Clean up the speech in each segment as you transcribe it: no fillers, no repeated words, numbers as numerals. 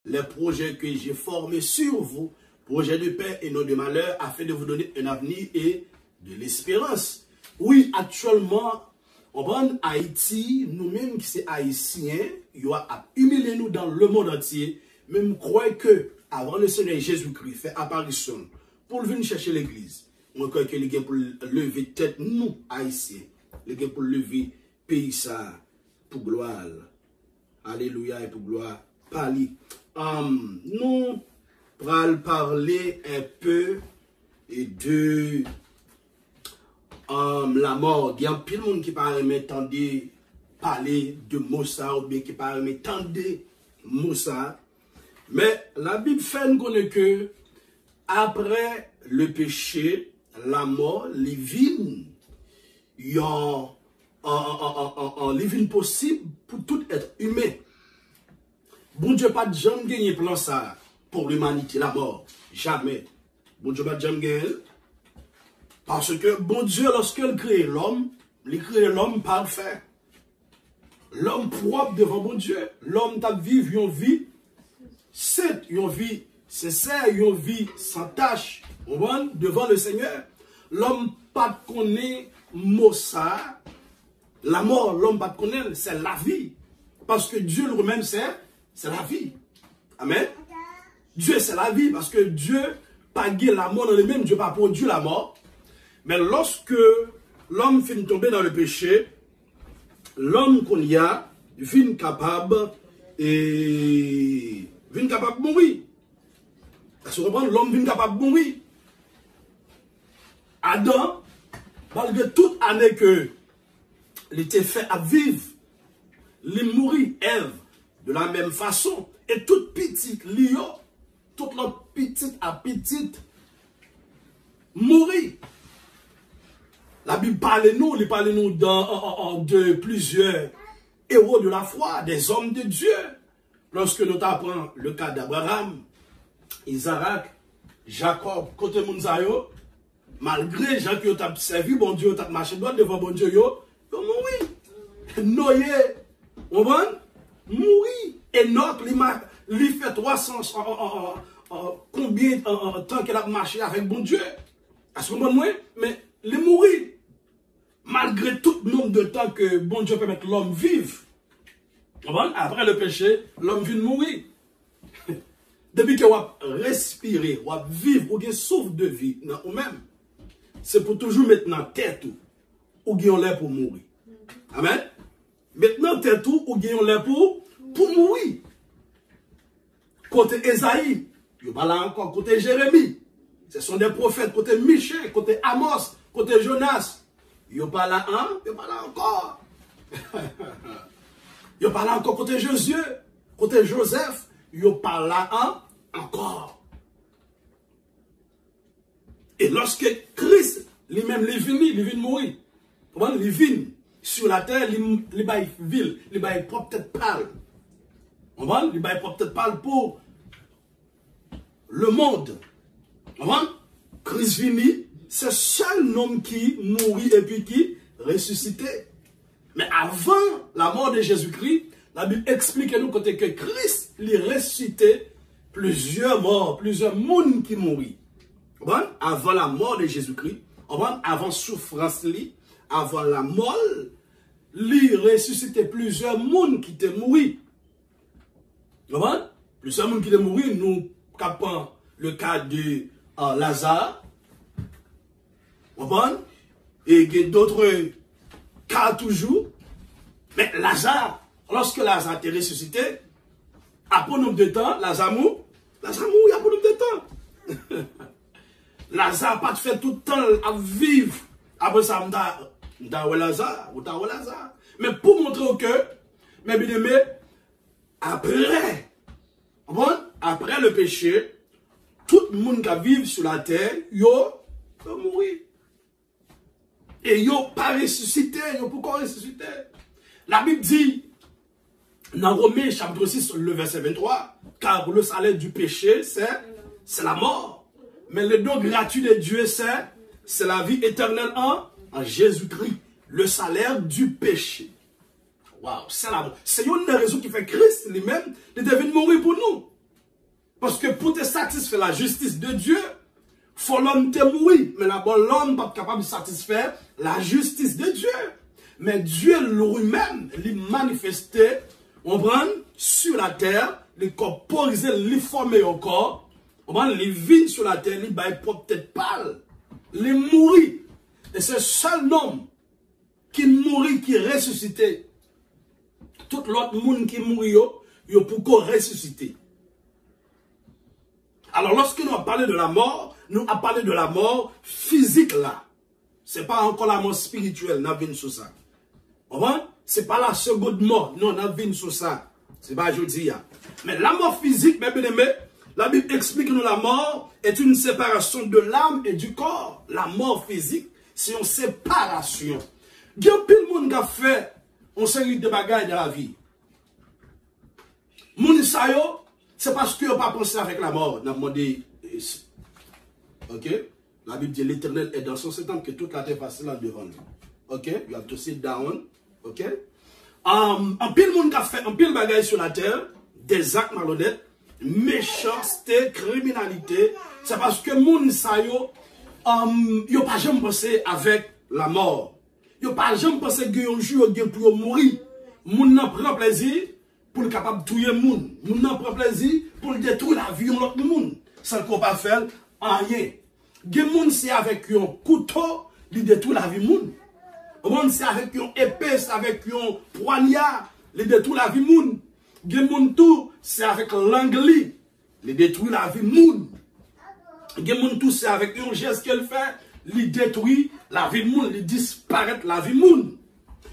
les projets que j'ai formés sur vous, projets de paix et non de malheur, afin de vous donner un avenir et de l'espérance. Oui, actuellement, on prend Haïti, nous-mêmes qui sommes haïtiens, il y a humilié nous dans le monde entier, même croire que avant le Seigneur Jésus-Christ fait apparition pour venir chercher l'église, on croit que les gars pour lever tête, nous, haïtiens, les gars pour lever pays ça, pour gloire. Alléluia et pour gloire. Parler. Nous allons parler un peu de la mort. Il y a plein de monde qui parle m'entendre parler de Moussa ou bien qui parle m'entendre Moussa. Mais la Bible fait nous connaître que après le péché, la mort, les vignes, il y a un living possible pour tout être humain. Bon Dieu pas de jamais gagné plan ça pour l'humanité, la mort. Jamais. Bon Dieu pas de jamais gagné. Parce que bon Dieu, lorsqu'il crée l'homme, il crée l'homme parfait. L'homme propre devant bon Dieu. L'homme t'a vivre une vie sainte, une vie sincère, une vie sans tache. Devant le Seigneur. L'homme pas connaît Moussa. La mort, l'homme pas connaît, c'est la vie. Parce que Dieu lui-même, c'est la vie. Amen. Dieu, c'est la vie. Parce que Dieu pas gué la mort dans le même. Dieu pas produit la mort. Mais lorsque l'homme finit tomber dans le péché, l'homme qu'on y a, vient capable de mourir. Est-ce que vous comprenez? L'homme vient capable de mourir. Adam, malgré toute année que il était fait à vivre, il mourit, Ève, de la même façon. Et toute petite, toute notre petite à petite, mourit. La Bible parle nous de plusieurs héros de la foi, des hommes de Dieu. Lorsque nous apprenons le cas d'Abraham, Isaac, Jacob, côté Mounzayo, malgré Jean qui ont servi, bon Dieu, ont marché droit devant bon Dieu, yo mouri. Noé, on va mourir. Enoch, il fait 300, combien de temps qu'il a marché avec bon Dieu? À ce moment-là, mais il mourit. Malgré tout le nombre de temps que bon Dieu permet que l'homme vive. Après le péché, l'homme vient de mourir. Depuis que vous respirez, vous vivez, vous avez souffle de vie dans vous-même, c'est pour toujours maintenant tête ou vous avez l'air pour mourir. Amen. Maintenant, tête ou vous avez l'air pour mourir. Côté Esaïe, il y a là encore côté Jérémie. Ce sont des prophètes, côté Michée, côté Amos, côté Jonas. Il n'y a pas là un, il n'y a pas là encore. Il n'y a pas là encore côté Josué, côté Joseph. Il n'y a pas là un encore. Et lorsque Christ, lui-même, il vient mourir. Il vient sur la terre, il va ville, il va peut-être parler. Il va peut-être parler pour le monde. Christ vient, c'est seul homme qui mourit et puis qui ressuscité. Mais avant la mort de Jésus-Christ, la Bible explique à nous que Christ lui ressuscité plusieurs morts, plusieurs mondes qui mourent. Avant la mort de Jésus-Christ, avant souffrance, avant la mort, lui ressuscité plusieurs mondes qui étaient morts. Plusieurs mondes qui étaient morts, nous capons le cas de Lazare. Et il y a d'autres cas toujours. Mais Lazare, lorsque Lazare était ressuscité, après un nombre de temps, Lazare mourit, après un nombre de temps. Lazare pas fait tout le temps à vivre. Après ça, Lazare. Mais pour montrer que, mais bien aimé, après le péché, tout le monde qui vit sur la terre, yo mourir. Et yo pas ressuscité, yo pourquoi ressuscité? La Bible dit, dans Romains chapitre 6, le verset 23, car le salaire du péché, c'est la mort. Mais le don gratuit de Dieu, c'est la vie éternelle en Jésus-Christ. Le salaire du péché. Waouh, c'est la mort. C'est une des raisons qui fait Christ lui-même de devenir mourir pour nous. Parce que pour te satisfaire la justice de Dieu, faut l'homme te mourir. Mais là-bas, l'homme n'est pas capable de satisfaire la justice de Dieu. Mais Dieu lui-même, il manifestait, on prend sur la terre, il corporisait, il formait au corps, on prend, il vit sur la terre, il baille peut-être pâle, il mourit. Et c'est seul homme qui mourit, qui ressuscité. Tout l'autre monde qui mourit, il pour qu'on ressuscite. Alors, lorsque nous avons parlé de la mort, nous avons parlé de la mort physique là. Ce n'est pas encore la mort spirituelle, nous avons sur ça. Ce n'est pas la seconde mort, non, nous avons sur ça. Ce n'est pas aujourd'hui. Mais la mort physique, mes bien-aimés, la Bible explique que la mort est une séparation de l'âme et du corps. La mort physique, c'est une séparation. Il y a plein de monde qui a fait une série de bagages dans la vie. Moun sa yo, c'est parce que vous n'avez pas pensé avec la mort. Nous avons demandé, ok? La Bible dit l'Éternel est dans son septembre que toute la terre passe là devant lui. Ok? You have to sit down. Ok? Un pile monde qui a fait un pile bagaille sur la terre, des actes malhonnêtes, méchanceté, criminalité. C'est parce que moun sa yo, yo pas jamais pensé avec la mort. Yo pas jamais pensé que un jour pour mourir. Moun nan prend plaisir pour le capable de tuer moun. Moun nan prend plaisir pour le détruire la vie de l'autre moun. Sans qu'on pas faire rien. Gen moun c'est avec un couteau, il détruit la vie moun. Moun c'est avec un épée, c'est avec un poignard, il détruit la vie moun. Gen moun tout, c'est avec l'angle, il détruit la vie moun. Gen moun tout, c'est avec un geste qu'elle fait, il détruit la vie moun, il disparaît la vie moun.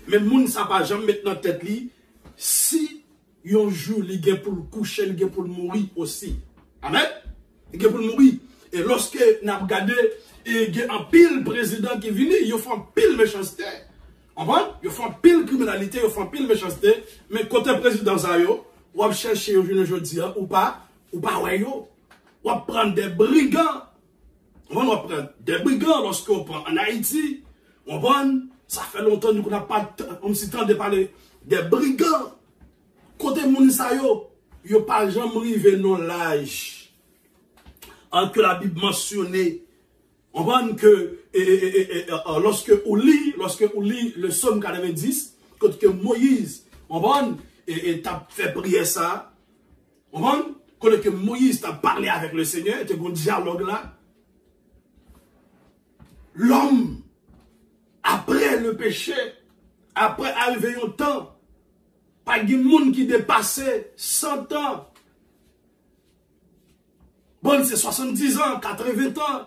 Mais moun ça pas jamais mettre dans tête li si un jour il gagne pour le coucher, il gagne pour le mourir aussi. Amen. Il gagne pour le mourir. Et lorsque nous avons regardé, il y a un pile président qui vient, il fait un pile méchanceté. Ils font pile criminalité, ils font pile méchanceté. Mais côté président, vous allez chercher aujourd'hui ou pas, ouais, vous allez prendre des brigands. On va prendre des brigands lorsque on prend en Haïti. Ça fait longtemps que nous n'avons pas de parler des brigands. Côté Mounissa, ils n'ont pas jamais arrivé dans l'âge. Que la Bible mentionnait, on voit que lorsque on lit le psaume 90, quand que Moïse, on voit, t'a fait prier ça, on voit, quand que Moïse t'a parlé avec le Seigneur, et un dialogue là, l'homme, après le péché, après arriver un temps, pas de monde qui dépassait 100 ans. Bon, c'est 70 ans, 80 ans.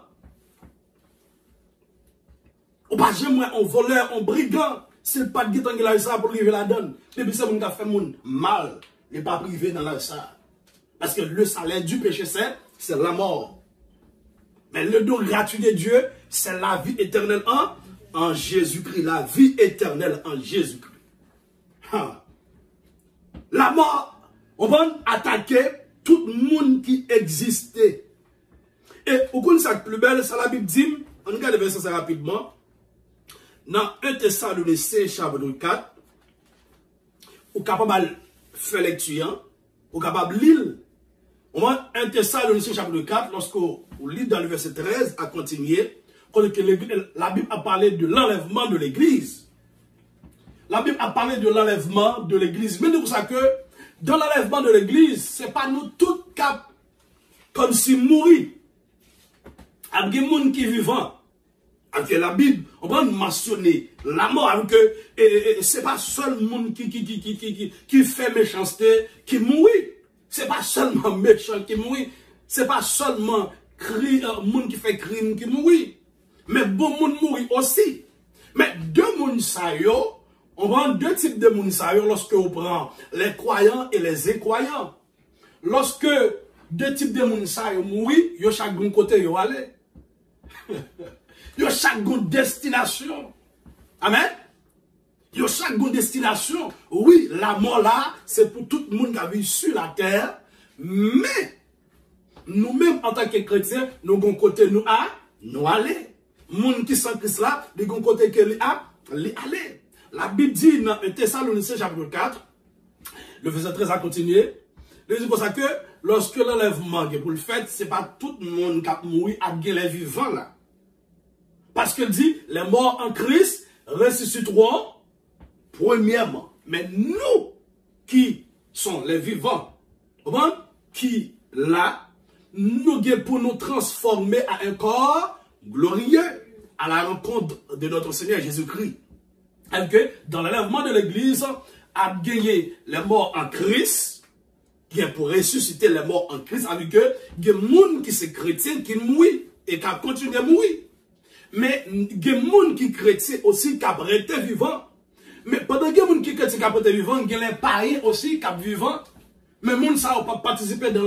Ou pas jamais un voleur, un brigand, c'est pas de guitan qui l'a ça pour priver la donne. Depuis ça, on a fait mon mal, n'est pas privé dans la ça. Parce que le salaire du péché, c'est la mort. Mais le don gratuit de Dieu, c'est la vie éternelle en Jésus-Christ. La vie éternelle en Jésus-Christ. La mort, on va attaquer tout le monde qui existait. Et au coup, ça plus belle, ça la Bible dit, on regarde le verset rapidement. Dans 1 Thessaloniciens chapitre 4, on est capable de faire lecture, on est capable de lire. On va 1 Thessaloniciens chapitre 4, lorsqu'on lit dans le verset 13, à continuer, la Bible a parlé de l'enlèvement de l'église. La Bible a parlé de l'enlèvement de l'église. Mais nous savons que dans l'enlèvement de l'église, ce n'est pas nous tous cap comme si mourir. Il y a des gens qui vivent. Avec la Bible, on va mentionner la mort. Alors que ce n'est pas seul monde qui fait méchanceté qui mourit. Ce n'est pas seulement méchant qui mourit. Ce n'est pas seulement monde qui fait crime qui mourit. Mais bon monde mourit aussi. Mais deux monde ça yo, on prend deux types de monde ça yo lorsque on prend les croyants et les incroyants. Lorsque deux types de monde ça yo mourit, yo chaque côté yo aller. Yo chaque destination. Amen. Yo chaque destination. Oui, la mort là, c'est pour tout le monde qui a vécu sur la terre. Mais, nous-mêmes, en tant que chrétiens, nous avons côté nous aller. Moun qui sont Christ là, nous avons côté que aller. La Bible dit dans Thessaloniciens chapitre 4, le verset 13 a continué. Il dit comme ça que lorsque l'enlèvement est pour le fait, ce n'est pas tout le monde qui a mouru à les vivants là. Parce qu'il dit, les morts en Christ ressusciteront premièrement. Mais nous qui sommes les vivants, qui là, nous pour nous transformer à un corps glorieux à la rencontre de notre Seigneur Jésus-Christ. Et que dans l'enlèvement de l'Église, a gagné les morts en Christ, qui est pour ressusciter les morts en Christ, avec que il y a des gens qui sont chrétiens qui mouillent et qui continuent à mourir. Mais il y a des gens qui sont chrétiens aussi qui ont été vivants. Mais pendant que les gens qui sont chrétiens qui ont été vivants, il y a les païens aussi qui sont vivants. Mais les gens qui ont participé dans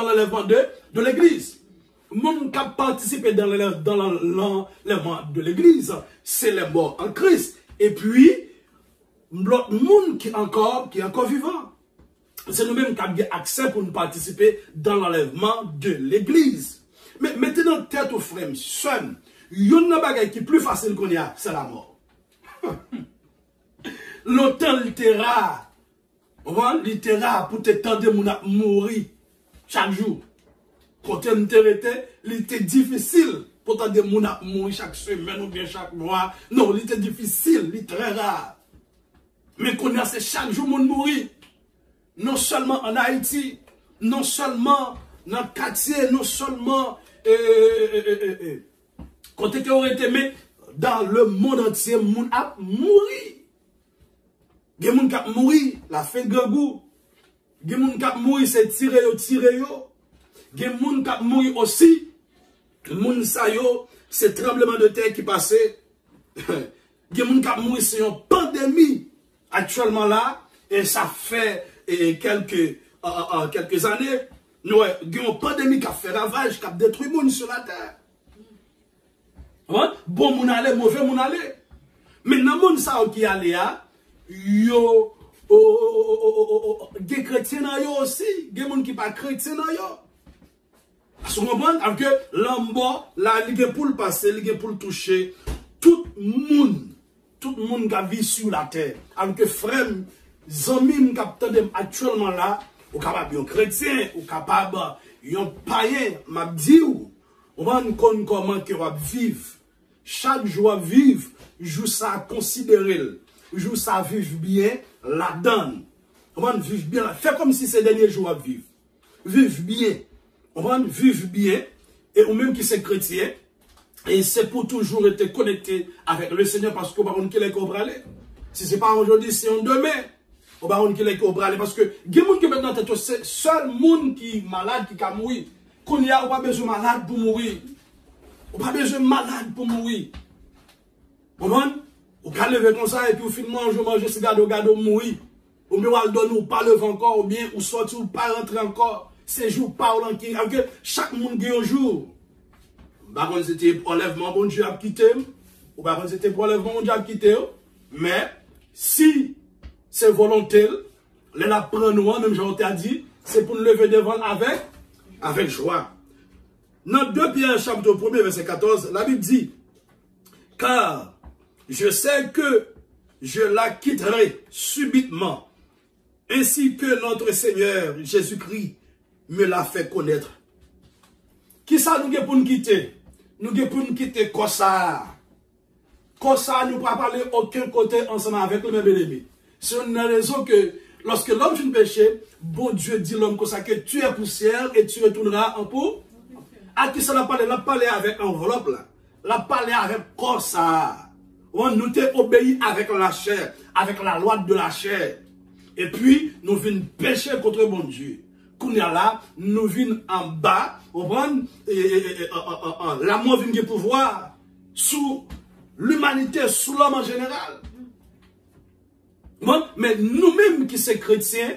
l'enlèvement de l'Église. Les gens qui ont participé dans l'enlèvement de l'Église, c'est les morts en Christ. Et puis, l'autre monde qui est encore vivant. C'est nous-mêmes qui avons accès pour nous participer dans l'enlèvement de l'Église. Mais mettez dans tête au frère, seul, il y a une bagaille qui est plus facile qu'on y a, c'est la mort. L'autant littéraire, littéraire pour te tendre à mourir chaque jour. Quand tu était, il était difficile pour tendre à mourir chaque semaine ou bien chaque mois. Non, il était difficile, il était très rare. Mais qu'on a, c'est chaque jour mon mourir. Non seulement en Haïti, non seulement dans le quartier, non seulement quand tu aurais été, mais dans le monde entier, moun a mouri. Gen moun kap mouri, la fin gangou. Gen moun kap mouri, c'est tire yo. Gen moun kap mouri aussi, moun sa yo, c'est tremblement de terre qui passait. Gen moun kap mouri, c'est une pandémie actuellement là, et ça fait quelques années, nous avons une pandémie qui a fait ravage, qui a détruit le monde sur la terre. Bon moun allé, mauvais moun allé. Mais dans le monde qui allé, yo, des chrétiens aussi, des gens qui ne sont pas chrétiens. Vous comprenez? Parce que l'ambon, la ligue pour le passer, la ligue pour le toucher, tout le monde qui a vécu sur la terre, avec que frère, amis qui sont actuellement là, ou capable un chrétien, ou capable un païen, m'a dit on va nous comment que va vivre. Chaque jour vivre, jour ça considérer, jour ça vivre bien, la donne. On va vivre bien, faire comme si ces derniers jours à vivre. Vivre bien. On va vivre bien, et ou même qui c'est chrétien, et c'est pour toujours être connecté avec le Seigneur parce qu'on va qu'il est cobralé. Si ce n'est pas aujourd'hui, c'est en demain. On va qu'il est cobralé parce que il y a des gens qui maintenant c'est seul monde qui est malade qui a mourir. Qu'on y a on pas besoin de malade pour mourir. On pas besoin de malade pour mourir. On va lever comme ça et puis au finalement je mange ce gado mourir. Ou bien on donne ou pas lever encore ou bien ou sortir ou pas rentrer encore. C'est jour pas ou qui chaque monde gagne un jour. Par contre, c'était pour enlèvement, bon Dieu a quitté. Ou par contre, c'était pour enlèvement, bon Dieu a quitté. Mais, si c'est volontaire, les la prendre, même j'en ai dit, c'est pour nous lever devant avec joie. Dans 2 Pierre, chapitre 1, verset 14, la Bible dit, car je sais que je la quitterai subitement, ainsi que notre Seigneur Jésus-Christ me l'a fait connaître. Qui ça nous pour nous quitter? Nous pour nous quitter comme ça. Comme ça, nous ne pouvons pas parler aucun côté ensemble avec le même ennemi. C'est une raison que lorsque l'homme fait un péché, bon Dieu dit l'homme comme ça que tu es poussière et tu retourneras en peau. À qui ça l'a parlé? L'a parlé avec enveloppe là. L'a parlé avec comme ça. On nous t'est obéi avec la chair, avec la loi de la chair. Et puis, nous venons pécher contre bon Dieu. Qu'on est là, nous venons en bas, l'amour vient de pouvoir sous l'humanité, sous l'homme en général. Mais nous-mêmes qui sommes chrétiens,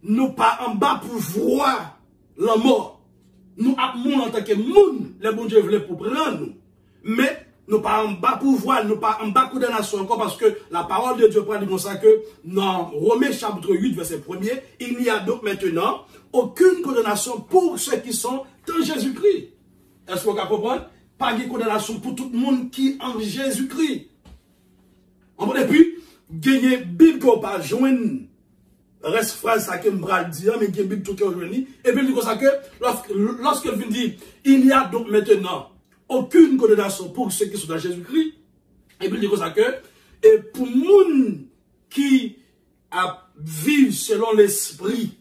nous pas en bas pour voir la mort. Nous avons en tant que monde, le bon Dieu voulait pour prendre nous. Mais nous pas en bas pour voir, nous pas en bas condamnation encore parce que la parole de Dieu parle comme ça que dans Romains chapitre 8 verset 1er, il n'y a donc maintenant aucune condamnation pour ceux qui sont dans Jésus-Christ. Est-ce que vous comprenez? Pas de condamnation pour tout le monde qui est en Jésus-Christ. Et puis, gagner Bible qu'on pas joindre reste phrase ça que me dire, mais qui est Bible tout aujourd'hui. Et puis il dit comme ça que, lorsqu'il vient dire, il n'y a donc maintenant aucune condamnation pour ceux qui sont dans Jésus-Christ. Et puis il dit comme ça que, et pour moun qui a vivre selon l'esprit,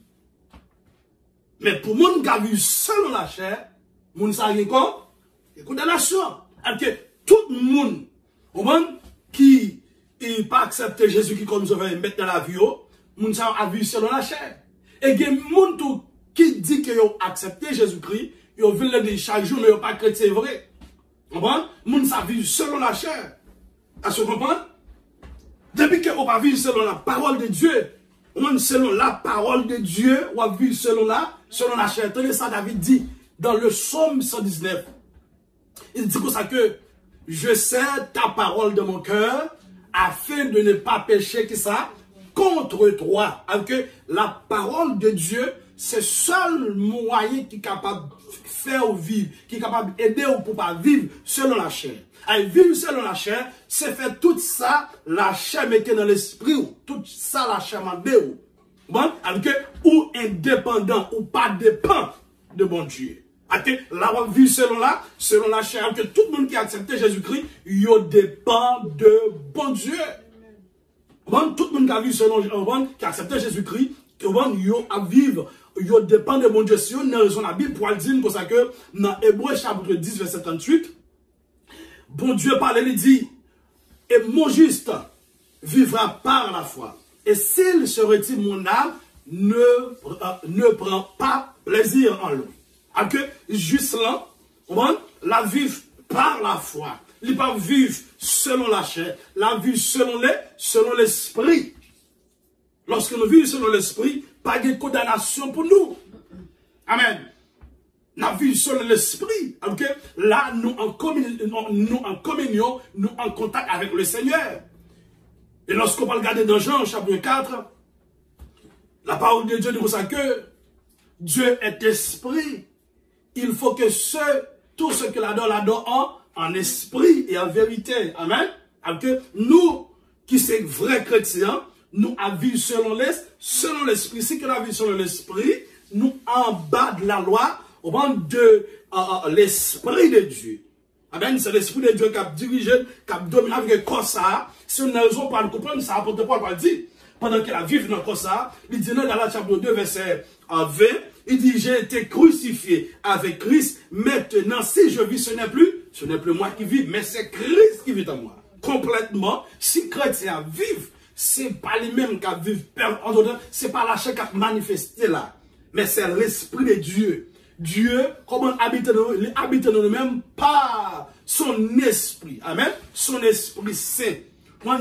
mais pour moun qui a vivre selon la chair, moun sa gen quoi? Condamnation. Alors que tout le monde qui n'a pas accepté Jésus-Christ comme sauveur et mettre dans la vie, moun sa a vivre selon la chair. Et il y a des gens qui dit qu'ils ont accepté Jésus-Christ, ils ont vu le dire chaque jour, mais ils n'ont pas chrétien vrai. Vous comprenez? Moun sa vivre selon la chair. Est-ce que vous comprenez? Depuis qu'on ne va pas vivre selon la parole de Dieu, on selon la parole de Dieu, on va vivre selon la chair. Tenez ça, David dit dans le psaume 119. Il dit comme ça que je sais ta parole de mon cœur afin de ne pas pécher que ça contre toi. Alors que la parole de Dieu, c'est le seul moyen qui est capable de faire vivre, qui est capable d'aider pour pas vivre selon la chair. À vivre selon la chair, c'est faire tout ça, la chair mettez dans l'esprit, tout ça, la chair m'a dit. Bon, alors que, ou indépendant, ou pas dépend de bon Dieu. Là, on vit selon la chair, que tout le monde qui a accepté Jésus-Christ, il dépend de bon Dieu. Bon, tout le monde qui a vu selon qui a accepté Jésus-Christ, il a vivre, il dépend de bon Dieu. Si on a raison la Bible pour dire comme ça que dans Hébreux chapitre 10, verset 38, bon Dieu parle, il dit, et mon juste vivra par la foi. Et s'il se retire mon âme, ne prend pas plaisir en lui. Alors que juste là, la vivre par la foi. Il ne pas vivre selon la chair, la vivre selon l'esprit. Lorsque nous vivons selon l'esprit, pas de condamnation pour nous. Amen. La vie selon l'esprit. Alors que là, nous en communion, nous en contact avec le Seigneur. Et lorsqu'on va regarder dans Jean chapitre 4, la parole de Dieu dit ça que Dieu est esprit. Il faut que tous ceux qui l'adorent en esprit et en vérité. Amen. Alors que nous, qui sommes vrais chrétiens, nous avons selon l'esprit. Si nous avons selon l'esprit, nous en bas de la loi, au moment de l'esprit de Dieu. Amen. C'est l'esprit de Dieu qui a dirigé, qui a dominé avec quoi ça. Si nous n'avons pas le comprendre, ça apporte pas le dire. Pendant qu'elle a vécu dans quoi ça, il dit dans la chapitre 2, verset 20, il dit, j'ai été crucifié avec Christ. Maintenant, si je vis, ce n'est plus moi qui vis, mais c'est Christ qui vit en moi. Complètement. Si chrétien vivent, c'est pas les mêmes qui vivent. C'est pas la chair qui a manifesté là. Mais c'est l'esprit de Dieu. Dieu, comment habite dans nous-mêmes par son esprit. Amen. Son esprit saint.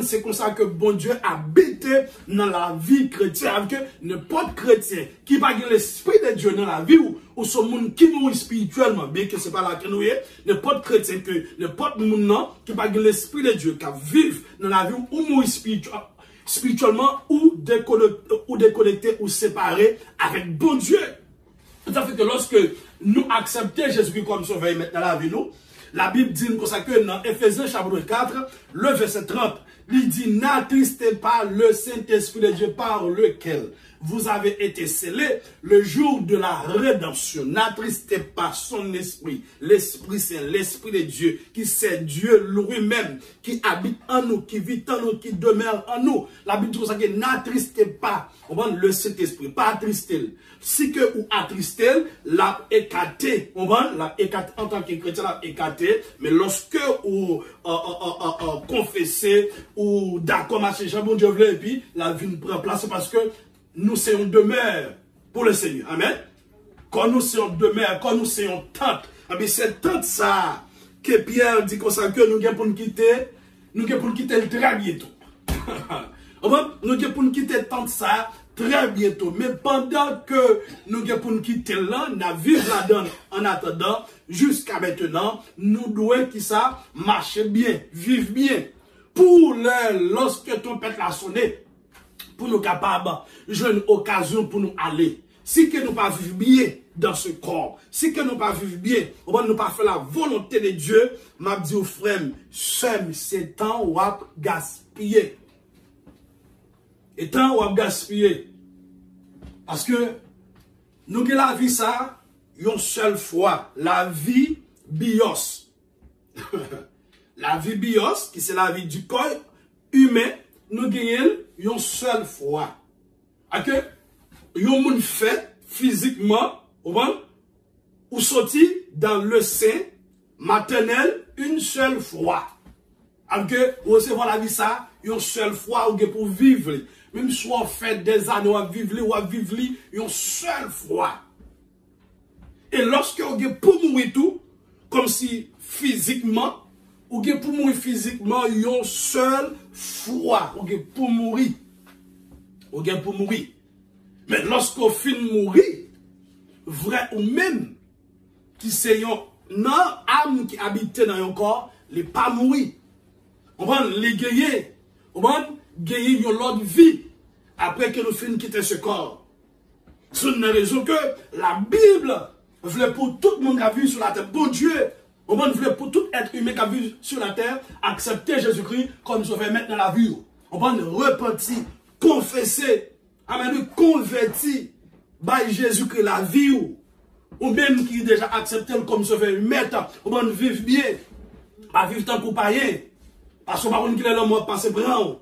C'est comme ça que bon Dieu habite dans la vie chrétienne. Avec n'importe chrétien qui n'a pas l'esprit de Dieu dans la vie ou ce monde qui mourit spirituellement, bien que ce n'est pas là que nous sommes, n'importe chrétien, n'importe monde qui n'a pas l'esprit de Dieu, qui vit dans la vie ou mourit spirituellement ou déconnecté ou séparé avec bon Dieu. Ça fait que lorsque nous acceptons Jésus-Christ comme sauveur maintenant dans la vie, la Bible dit comme ça que dans Ephésiens chapitre 4, le verset 30, il dit, n'attristez pas le Saint-Esprit de Dieu par lequel vous avez été scellés le jour de la rédemption. N'attristez pas son esprit. L'Esprit, c'est l'Esprit de Dieu, qui c'est Dieu lui-même, qui habite en nous, qui vit en nous, qui demeure en nous. La Bible dit comme ça que n'attristez pas le Saint-Esprit, pas attrister. Si que ou attrister, l'a écarté, l'a écarté en tant que chrétien, l'a écarté, mais lorsque ou confesser ou d'accord marcher, bon Dieu veut, et puis la vie nous prend place parce que nous sommes demeure pour le Seigneur. Amen. Quand nous sommes demeure, quand nous sommes tente, c'est tente ça que Pierre dit comme ça que nous avons pour nous quitter le très bientôt. Nous avons pour nous quitter tente ça très bientôt. Mais pendant que nous avons pour nous quitter là, nous vivons là-dedans en attendant, jusqu'à maintenant, nous devons qui ça marcher bien, vivre bien. Pour lorsque ton pète l'a sonné, pour nous capables de jouer une occasion pour nous aller. Si que nous pas vivre bien dans ce corps, si que nous pas vivre bien, on va nous pas faire la volonté de Dieu, m'a dit aux frères, c'est temps ou à gaspiller. Et temps ou à gaspiller. Parce que nous avons la vie ça, une seule fois. La vie bios. La vie bios, qui c'est la vie du corps humain, nous gagnons une seule fois. Ok? Yon moun fait physiquement, ou sorti dans le sein maternel une seule fois. Ok? Ou recevoir la vie ça, une seule fois, ou pour vivre. Même si on fait des années, ou à vivre une seule fois. Et lorsque on est pour mourir tout, comme si physiquement, ou est pour mourir physiquement, une seule fois. Ou est pour mourir. Ou est pour mourir. Mais lorsqu'on finit de mourir, vrai ou même, qui c'est une âme qui habite dans un corps, n'est pas mourir. On va les gagner. On va gagner une autre vie après que nous finissons de quitter ce corps. C'est une raison que la Bible voulait pour tout le monde qui a vu sur la terre, bon Dieu, on voulait pour tout être humain qui a vu sur la terre, accepter Jésus-Christ comme sauveur maintenant la vie. On va repentir, confesser, amen, convertir par Jésus-Christ la vie ou même qui déjà accepté comme sauveur maintenant, on va vivre bien, pas vivre tant qu'on païen, parce qu'on va dire que l'homme va passer blanc.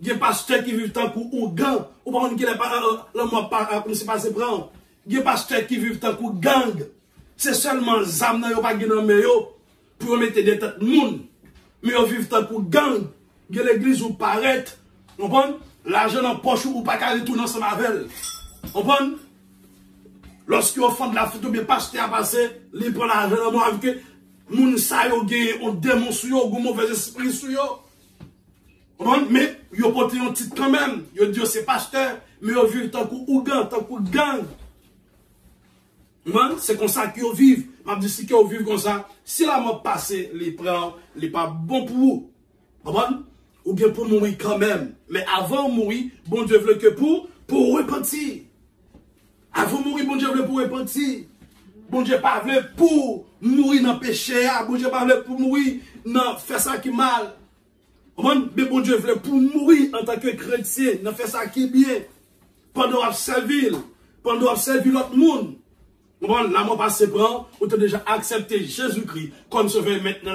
Il y a des pasteurs qui vivent tant qu'on Ougan, ou pas qu'on l'homme va passer blanc. Il y a des pasteurs qui vivent tant qu'on gang. C'est seulement zam nan yo pas gagné dans yo pour mettre des têtes monde. Mais yo vivent tant qu'on gang. Il y a l'église où paraît, on prend l'argent dans poche ou pas carré tout dans sa mavel. On prend lorsque on fait de la photo bien pasteur a passé, il prend l'argent dans moi avec que moun sa yo gagné on démon sur yo, ou mauvais esprit sur yo. Mais yo porté un titre quand même, yo dit c'est pasteur, mais yo vivent tant qu'on ougan, tant qu'on gang. C'est comme ça qu'ils vivent. Je dis si qu'ils vivent comme ça, si la mort passe, les prend, les pas bon pour vous. Ou bien pour mourir quand même. Mais avant de mourir, bon Dieu veut que pour repentir. Avant de mourir, bon Dieu veut pour repentir. Bon Dieu pas veut pour mourir dans le péché. Bon Dieu pas veut pour mourir dans faire ça qui est mal. Mais bon Dieu veut pour mourir en tant que chrétien, dans faire ça qui est bien. Pendant qu'on servir, pendant qu'on servir l'autre monde. La mort passe prend, ou tu as déjà accepté Jésus-Christ comme sauveur maintenant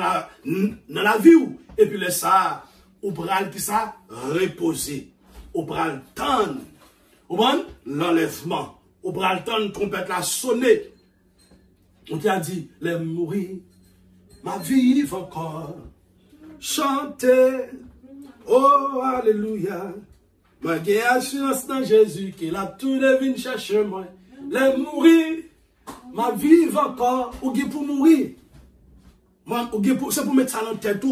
dans la vie. Et puis laisse ça, ou pral qui ça, reposer. Ou pral tendre. Ou bon, l'enlèvement. Ou pral tendre, trompette la sonner. On t'a dit, les mourir, ma vie va encore. Chanter, oh alléluia. Ma assurance dans Jésus, qu'il a tout devine chercher moi. Les mourir. Ma vie va encore, ou pour mourir. C'est pour mettre ça dans la tête.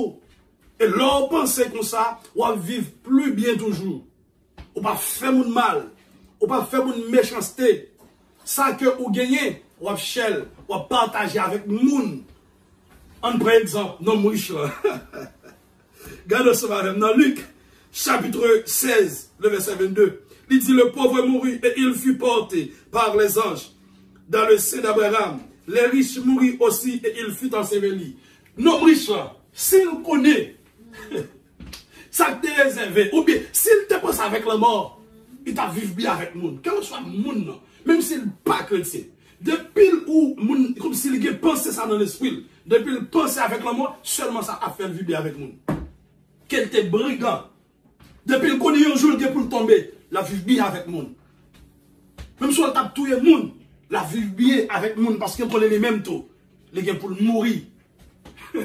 Et là, on pense comme ça, on va vivre plus bien toujours. On va faire mon mal. On va faire mon méchanceté. Ça que vous gagnez, on va faire, on va partager avec le monde. Un par exemple, non, moi, regardez ça dans Luc, chapitre 16, le verset 22. Il dit, le pauvre mourut et il fut porté par les anges dans le sein d'Abraham. Les riches moururent aussi et il fut enseveli. Nos riches, s'il connaît, ça te réservé, ou bien s'il te passe avec la mort, il t'a vécu bien avec le monde. Quel que soit le monde, même s'il n'est pas chrétien. Depuis où, comme s'il pensait ça dans l'esprit, depuis il pensait avec la mort, seulement ça a fait vivre bien avec le monde. Quel était brigand. Depuis il connaît un jour pour tomber, la vie bien avec le monde. Même si on tape tout le monde, la vie bien avec le monde parce qu'il connaît les mêmes taux. Les gars pour mourir. Il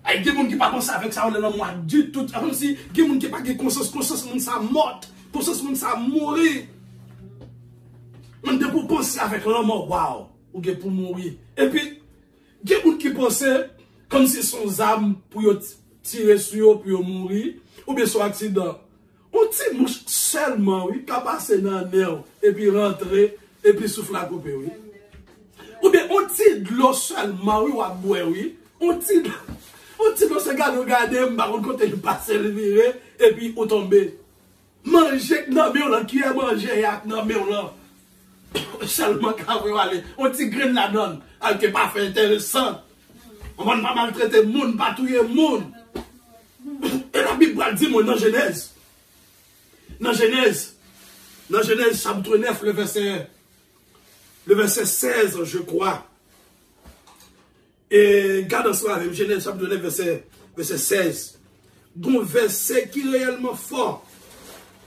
y a des gens qui ne pas penser avec ça, on est dans moi du tout. Comme si il y a des gens qui n'ont pas de conscience, ça mort, conscience, ça mourir. On est pour penser avec la mort, waouh, ou pour mourir. Et puis, il y a des gens qui pensent comme si son âme pour tirer sur eux, pour mourir, ou bien son accident. On tire mouche seulement, oui, qui passe dans le nerf, et puis rentrer, et puis souffle à couper, oui. Ou bien on tire de l'eau seulement, oui, ou à boire, oui. On tire de l'eau, c'est regarder, par contre, quand il passe le virer, et puis on tombe. Manger, non, mais on a qui a mangé, non, mais on a seulement quand on va aller. On tire graine la donne, avec un parfait intéressant. On va pas maltraiter le monde, pas tuer le monde. Et la Bible dit, moi, dans Genèse. Dans Genèse, Dans Genèse chapitre 9, le verset 16, je crois. Et garde cela avec Genèse chapitre 9, verset 16. Donc, verset qui est réellement fort.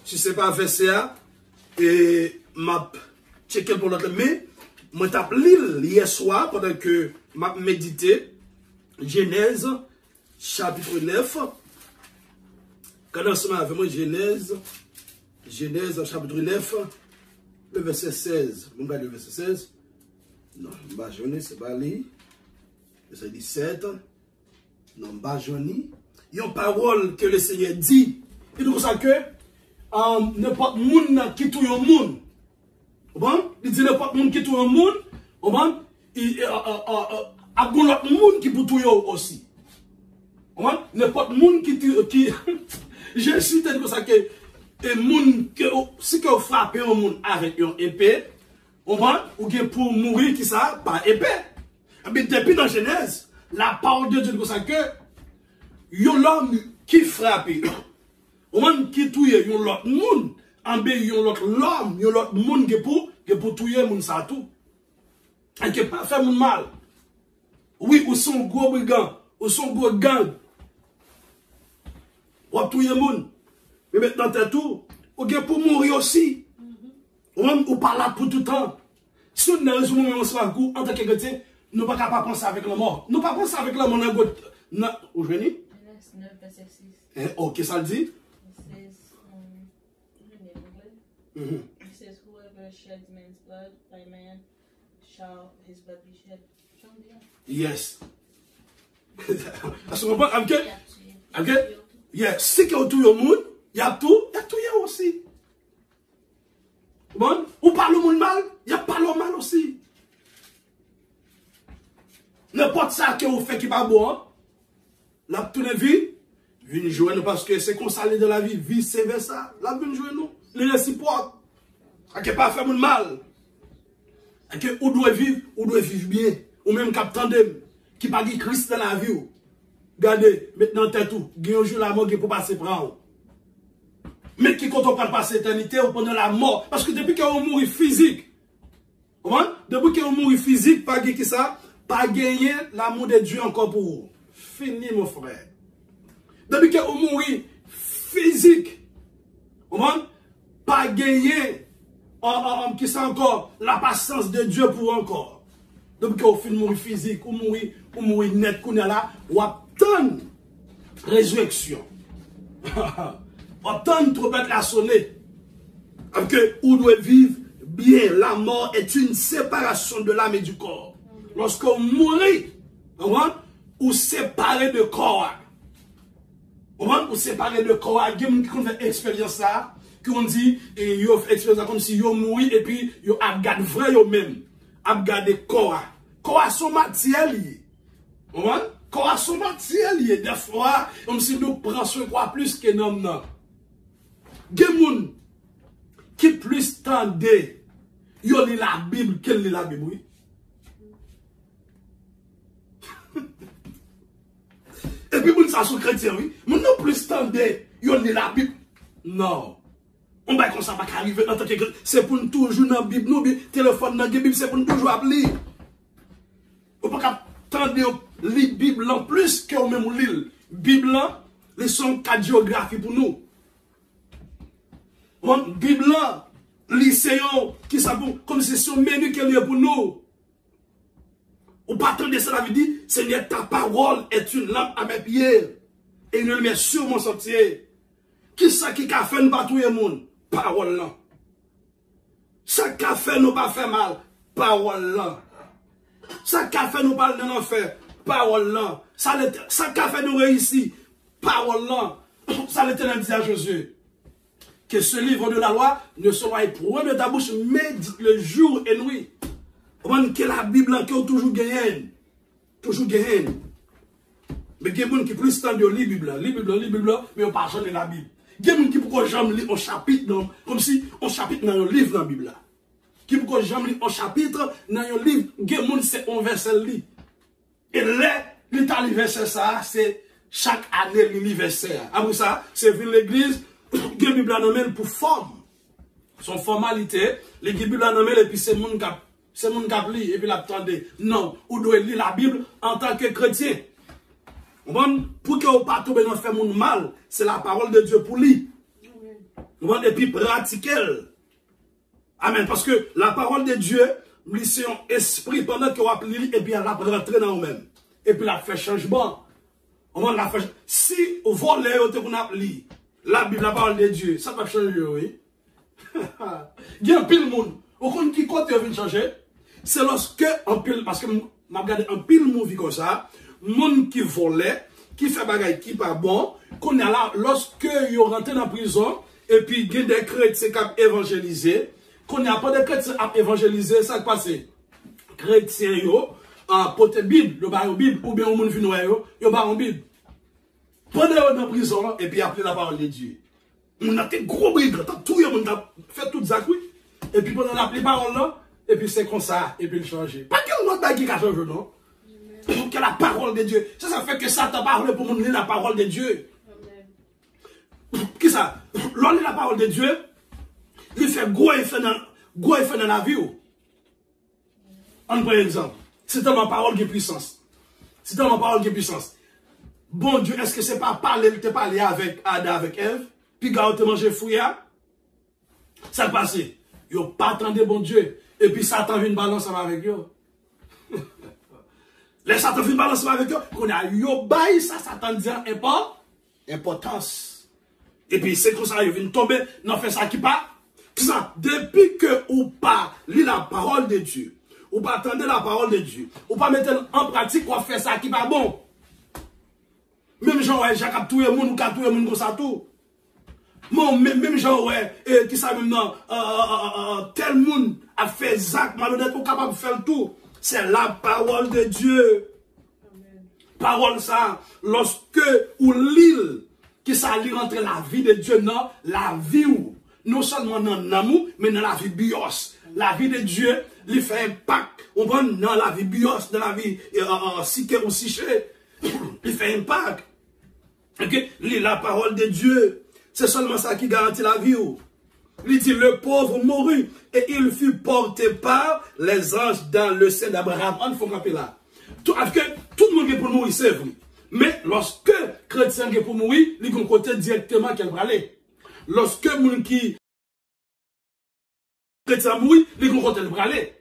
Si ce n'est pas verset A, et m'a checké pour l'autre, mais moi tape l'île hier soir pendant que m'a médité. Genèse chapitre 9. Quand cela avec moi, Genèse chapitre 9, le verset 16. Vous regardez le verset 16. Non, bah je c'est pas lui. Verset 17. Non, bah je Il y a une parole que le Seigneur dit. Il dit comme ça que n'importe monde qui touille un monde. Bon? Il dit n'importe monde qui touille un monde. Bon? Il y a l'autre monde qui peut touiller aussi. Bon? N'importe monde qui j'ai cité comme ça que et moun que si que vous frappez un monde avec une épée, ou bien pour mourir qui ça par épée. Mais depuis dans Genèse, la parole de Dieu dit comme ça que yon l'homme qui frappe, ou même qui touille yon l'autre monde, en bé yon l'autre l'homme, yon l'autre monde qui pour touiller moun ça tout. Et qui pas faire moun mal. Oui, ou son gros brigand, ou son gros gang. Ou touiller moun. Mais maintenant, t'es tout. Ou bien pour mourir aussi. Ou pas là pour tout le temps. Si nous avons un moment en tant que chrétien, nous ne pouvons pas penser avec la mort. Nous ne pouvons pas penser avec la mort. Où je viens? 9, verset 6. Ok, ça le dit? It says, whoever sheds man's blood, by man shall his blood be shed. Yes. Est-ce qu'on comprend? Ok? Ok? Yes. Si que tout le monde, il y a tout aussi. Bon? Ou pas le monde mal, il y a pas le mal aussi. N'importe ça que vous faites qui n'est pas bon, la toute la vie, venez jouer nous parce que c'est qu'on s'allait de la vie, vice versa. La vie jouer nous, les réciproques. À qui pas faire mon mal. À qui on doit vivre bien. Ou même captain qui pas dit Christ dans la vie. Regardez, maintenant t'es tout. Il y a un jour la mort qui peut passer prendre. Mais qui quand on parle passer l'éternité ou pendant la mort. Parce que depuis qu'on mourit physique, depuis qu'on mourit physique, pas gagner ça, pas gagner l'amour de Dieu encore pour vous. Fini mon frère. Depuis qu'on mourit physique, pas gagner qui ça encore la patience de Dieu pour encore. Depuis qu'on finit mourir physique, ou mourir net, qu'on est là, ou attendre résurrection. Attendre trompette la sonner. Parce que on doit vivre bien. La mort est une séparation de l'âme et du corps. Lorsqu'on mourit, ou séparé de corps. Ou séparé de corps. Il y a des gens qui fait expérience ça, qui ont dit, et ils ont fait expérience comme si ils ont mouru, et puis ils ont regardé vrai eux-mêmes. Ils ont regardé corps. Corps sont matière liée. Corps sont matière liée. Des fois, comme si nous prenons soin quoi plus que non. Il y a des gens qui plus tendent, ils ont la Bible qu'elle lit la Bible. Oui. Et puis, les gens sont chrétiens, oui. Mais non plus tendent, ils ont la Bible. Non. On va comme ça, pas arriver en tant que chrétien. C'est pour nous toujours dans la Bible. Nous, téléphone dans la Bible, c'est pour nous toujours appeler. On ne peut pas tendre la Bible en plus que même l'île. Bible, ils sont quatre géographies pour nous. Bible, lycéen, qui ça comme si c'est un menu qu'elle est pour nous. Ou pas attendre cela veut dire, Seigneur, ta parole est une lampe à mes pieds. Et une lumière sur mon sentier. Qui ça qui a fait nous pas tout le monde? Parole là. Ça qui a fait nous pas faire mal? Parole là. Ça qui a fait nous pas dans l'enfer? Parole là. Ça qui a fait nous réussir? Parole là. Ça l'Éternel dit à Josué. Que ce livre de la loi ne soit éprouvé de ta bouche, médite le jour et nuit. Que la Bible qui est toujours gagnée. Toujours gagnée. Mais il y a des gens qui plus tendent de lire la Bible, mais on ne parle pas de la Bible. Il y a des gens qui ne jamais lire un chapitre, comme si un chapitre dans un livre dans la Bible. Qui ne jamais lire un chapitre dans un livre, il y a des gens qui c'est un verset lit. Et là, l'université, ça, c'est chaque année l'université. Après ça, c'est venir l'église, il y a la Bible pour forme. son formalité, les Bibles la nommé et puis c'est mon cap. C'est mon cap li, et puis l'attendez. Non, vous devez lire la Bible en tant que chrétien. Pour que vous ne pas tomber dans faire mon mal, c'est la parole de Dieu pour lui. Et puis pratiquer. Amen. Parce que la parole de Dieu, c'est un esprit pendant que vous appelez, et puis elle va rentrer dans vous-même. Et puis elle fait changement. Si vous volez, vous appelez la Bible, la parole de Dieu, ça va changer, oui. Il y a un pile monde. Au compte qui côté vient changer, c'est lorsque un pile, parce que m'a regardé un pile movie comme ça, monde qui volait, qui fait bagaille qui pas bon, qu'on est là, lorsque ils rentrent dans la prison, et puis il y a des chrétiens qui ont évangélisé, qu'on n'y a pas de chrétiens qui ont évangélisé, ça qui passe. Chrétiens, yo, porte Bible, le bar Bible, ou bien au monde vinois, yo bar Bible. Pendant dans la prison, et puis appelez la parole de Dieu. On a des gros brigands, tout le monde a fait tout ça, oui. Et puis pendant la parole là, et puis c'est comme ça, et puis il change. Pas qu'il y a un autre qui a changé, non? Pour que la parole de Dieu. Ça fait que Satan parle pour nous lire la parole de Dieu. Qui ça? L'on lit la parole de Dieu, il fait gros effet dans la vie. On prend un exemple. C'est dans ma parole qui est puissance. C'est dans ma parole qui est puissance. Bon Dieu, est-ce que c'est pas parler avec Adam, avec Ève, puis gars, te manger fouilla? Ça passe. Yo pas attendez bon Dieu. Et puis Satan vient balancer avec eux. Les Satan vient balancer avec eux. Qu'on a yo bail, ça Satan dit importance. Et puis c'est comme ça, il vient tomber, non fait ça qui pas. Ça, depuis que ou pas lit la parole de Dieu, ou pas attendre la parole de Dieu, ou pas mettre en pratique, ou faire ça qui pas bon. Même gens, ouais, Jacques tout le monde, ou tout le monde comme ça tout. Bon, même gens, ouais, qui savent maintenant, tel monde a fait Zach, malhonnête, ou capable de faire tout. C'est la parole de Dieu. Amen. Parole ça, lorsque ou l'île, qui ça lit entre la vie de Dieu, non, la vie ou, non seulement dans l'amour, mais dans la vie bios. La vie de Dieu, il fait impact, on prend dans la vie bios, dans la vie psyché ou psyché, il fait impact. Ok, la parole de Dieu, c'est seulement ça qui garantit la vie. Il dit, le pauvre mourut et il fut porté par les anges dans le sein d'Abraham. On faut rappeler là. Tout le monde est pour mourir, c'est vrai. Mais lorsque chrétien est pour mourir, il y a un côté directement qu'elle va aller. Lorsque moun qui chrétien mourir, il y a un côté qu'elle va aller.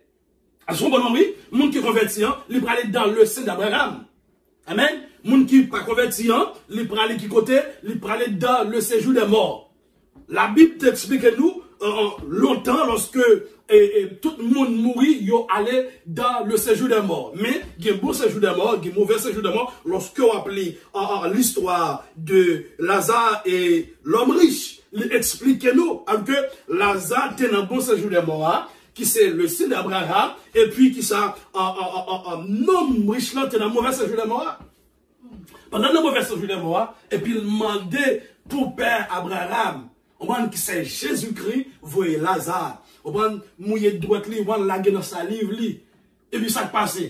À ce moment-là, oui, moun qui convertit, il va aller dans le sein d'Abraham. Amen. Moun qui pas converti, il va aller qui côté, il va aller dans le séjour des morts. La Bible t'explique nous longtemps lorsque tout le monde mourit, il allait dans le séjour des morts. Mais il y a un bon séjour des morts, il y a un mauvais séjour des morts. Lorsque on appelle l'histoire de Lazare et l'homme riche, il explique nous que Lazare était dans un bon séjour des morts, qui c'est le sein d'Abraham, et puis qui ça, l'homme riche là était dans un mauvais séjour des morts. Pendant le mauvais séjour des morts, et puis il demandait pour père Abraham, on voit que c'est Jésus-Christ, voyez Lazare. On voit mouiller de droite, on voit la gueule dans sa livre. Et puis ça passe.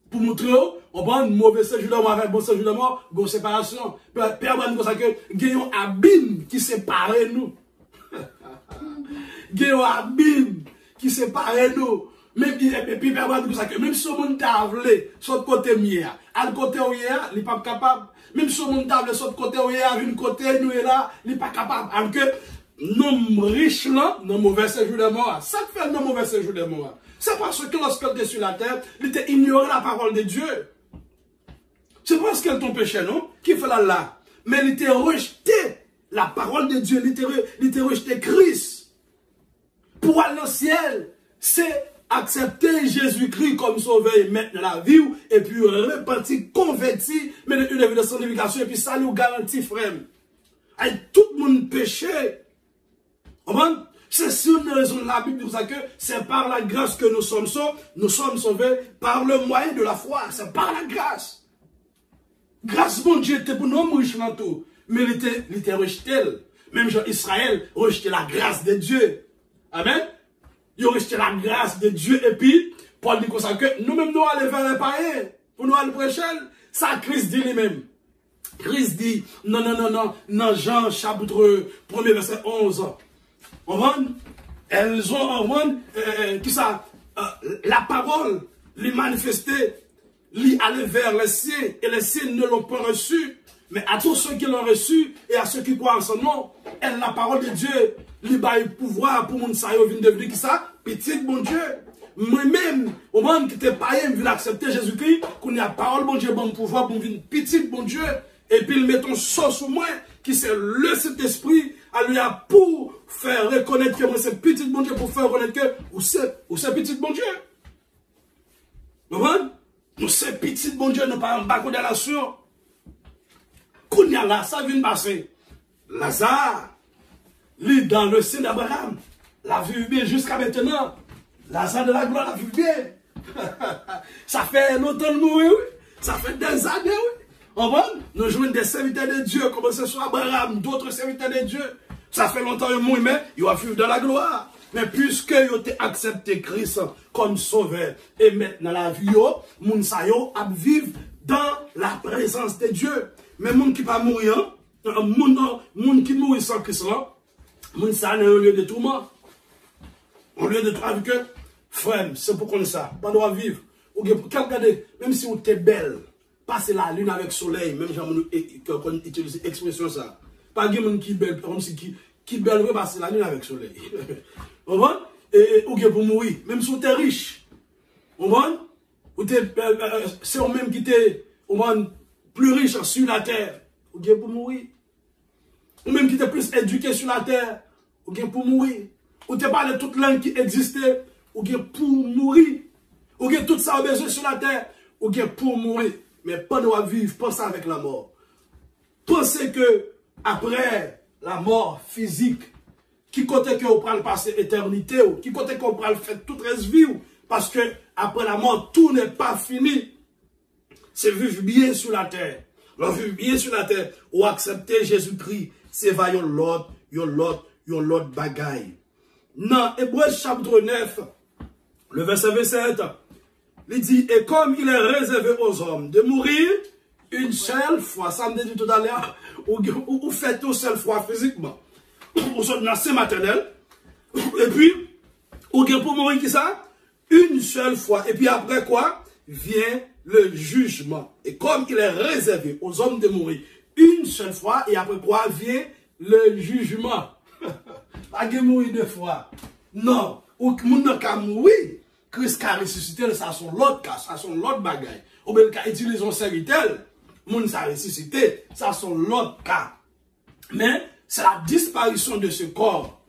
Pour montrer, on voit un mauvais séjour de mort avec un bon séjour de mort, une séparation. Père Abraham nous dit qu'il y a un abîme qui sépare nous. Il y a un abîme qui sépare nous. Même puis Père Abraham nous dit que même si on monde table, sur côté mien, à le côté où il est, il n'est pas capable. Même si on monde table, sur côté où il est, à une côté, nous est là, il n'est pas capable. Alors que l'homme riche là, dans mauvais séjour de mort. Ça fait le mauvais séjour de mort. C'est parce que lorsqu'il était sur la terre, il était ignoré la parole de Dieu. C'est parce qu'elle ton péché, non? Qui fait là? Mais il était rejeté la parole de Dieu, il était rejeté Christ. Pour aller au ciel, c'est accepter Jésus-Christ comme sauveur et mettre dans la vie, et puis repentir, convertir, mettre une vie de sanctification, et puis ça nous garantit, frère. Et tout le monde péché. C'est sur une raison de la Bible pour ça que c'est par la grâce que nous sommes sauvés par le moyen de la foi. C'est par la grâce. Grâce, mon Dieu, était pour nous riches dans tout. Mais il était rejeté. Même Jean Israël rejeté la grâce de Dieu. Amen. Il a rejeté la grâce de Dieu. Et puis, Paul dit comme ça que nous-mêmes nous allons vers les païens. Pour nous aller prêcher. Ça, Christ dit lui-même. Christ dit, non, Jean chapitre 1er verset 11. On va, elles ont la parole, les manifester, les aller vers les siens, et les siens ne l'ont pas reçu. Mais à tous ceux qui l'ont reçu et à ceux qui croient en son nom, elle, la parole de Dieu, lui baille pouvoir pour mon sayo vient devenir qui ça? Petit bon Dieu. Moi-même, au moment qui était païen, je accepter Jésus-Christ, qu'on a parole bon Dieu, bon pouvoir pour venir petit bon Dieu. Et puis, il met ton sauce sur moi, qui c'est le Saint-Esprit, à lui a pour faire reconnaître que moi c'est petit bon Dieu, pour faire reconnaître que ou c'est petit bon Dieu. Vous voyez? Nous c'est petit bon Dieu, nous pas en bas de la nation. Qu'on y a là, ça vient de passer. Lazare, lui dans le sein d'Abraham, l'a vu bien jusqu'à maintenant. Lazare de la gloire l'a vu bien. Ça fait longtemps de mourir, oui. Ça fait des années, oui. On va, nous jouons des serviteurs de Dieu, comme ce soit Abraham, d'autres serviteurs de Dieu. Ça fait longtemps qu'ils mourir, mais ils vont vivre dans la gloire. Mais puisque ils ont accepté Christ comme sauveur, et maintenant la vie, moun sa yo a vivre dans la présence de Dieu. Mais moun qui pas mourir, moun qui mourit sans Christ là, moun sa n'est au lieu de tourment. Au lieu de travailler que, frère, c'est pour qu'on ça, pas droit vivre. Ou regardez, même si on est belle, passer la lune avec le soleil, même si on utilise l'expression ça. Pas de monde qui belle, comme si qui belle, passer la lune avec le soleil. On va? Ou pour mourir, même si on est riche. On va? C'est au même qui était plus riche sur la terre. Ou pour mourir. Ou même qui était plus éduqué sur la terre. Ou pour mourir. Ou t'es pas de toute langue qui existait. Ou pour mourir. Ou tout ça a besoin sur la terre. Ou pour mourir. Mais pas de vivre, pensez avec la mort. Pensez que après la mort physique, qui compte que vous prenez passer éternité, ou qui compte que vous prenez faire toute reste vie, parce que après la mort, tout n'est pas fini. C'est vivre bien sur la terre. Alors, vivre bien sur la terre, ou accepter Jésus-Christ, c'est va yon l'autre bagaille. Dans Hébreux chapitre 9, le verset 27, il dit, et comme il est réservé aux hommes de mourir une seule fois, ça me dit tout à l'heure, ou fait une seule fois physiquement, ou sont dans maternel, et puis, ou pour mourir qui ça? Une seule fois, et puis après quoi? Vient le jugement. Et comme il est réservé aux hommes de mourir une seule fois, et après quoi? Vient le jugement. Pas de mourir deux fois. Non, ou moun n'a qu'à mourir. Christ a ressuscité, ça sont l'autre cas, ça sont l'autre bagaille. Ou bien qu'à utiliser un serviteur, moun sa ressuscité, ça sont l'autre cas. Mais c'est la disparition de ce corps.